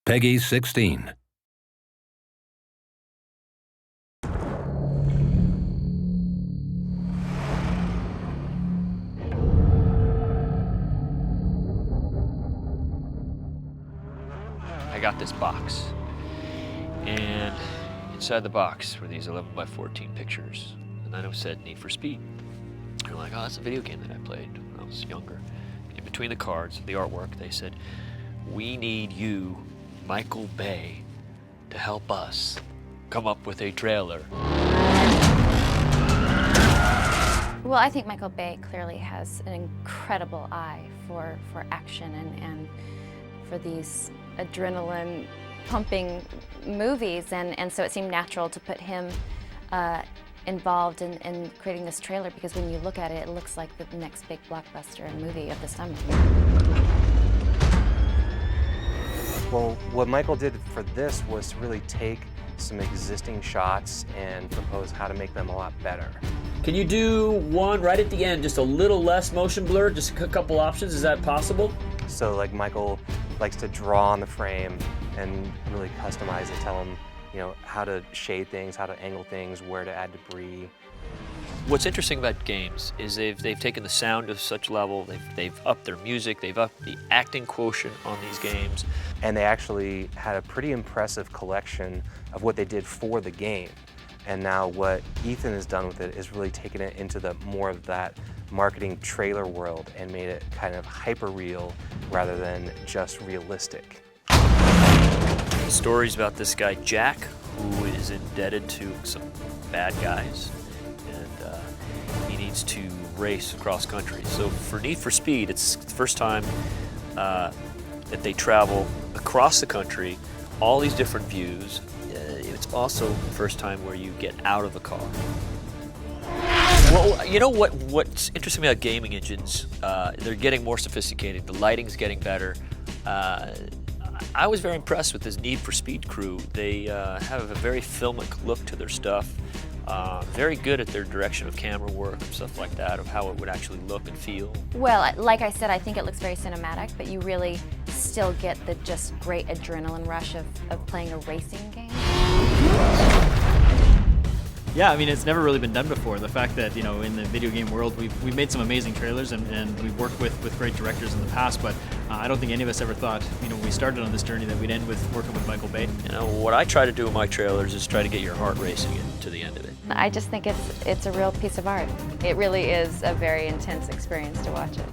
Peggy 16. I got this box, and inside the box were these 11 by 14 pictures, and then it said Need for Speed. And I'm like, oh, that's a video game that I played when I was younger. In between the cards, the artwork, they said, we need you, Michael Bay, to help us come up with a trailer. Well, I think Michael Bay clearly has an incredible eye for action and for these adrenaline-pumping movies, and so it seemed natural to put him involved in creating this trailer, because when you look at it, it looks like the next big blockbuster movie of this time. Well, what Michael did for this was to really take some existing shots and propose how to make them a lot better. Can you do one right at the end, just a little less motion blur, just a couple options? Is that possible? So like Michael likes to draw on the frame and really customize it, tell him, you know, how to shade things, how to angle things, where to add debris. What's interesting about games is they've taken the sound to such level, they've upped their music, they've upped the acting quotient on these games. And they actually had a pretty impressive collection of what they did for the game. And now what Ethan has done with it is really taken it into the more of that marketing trailer world and made it kind of hyper-real rather than just realistic. The story's about this guy, Jack, who is indebted to some bad guys, and he needs to race across country. So for Need for Speed, it's the first time that they travel across the country, all these different views. It's also the first time where you get out of the car. Well, you know what's interesting about gaming engines? They're getting more sophisticated. The lighting's getting better. I was very impressed with this Need for Speed crew. They have a very filmic look to their stuff. Very good at their direction of camera work and stuff like that, of how it would actually look and feel. Well, like I said, I think it looks very cinematic, but you really still get the just great adrenaline rush of playing a racing game. Yeah, I mean, it's never really been done before. The fact that, you know, in the video game world, we've made some amazing trailers and we've worked with great directors in the past, but I don't think any of us ever thought, you know, when we started on this journey that we'd end with working with Michael Bay. You know, what I try to do in my trailers is try to get your heart racing to the end of it. I just think it's a real piece of art. It really is a very intense experience to watch it.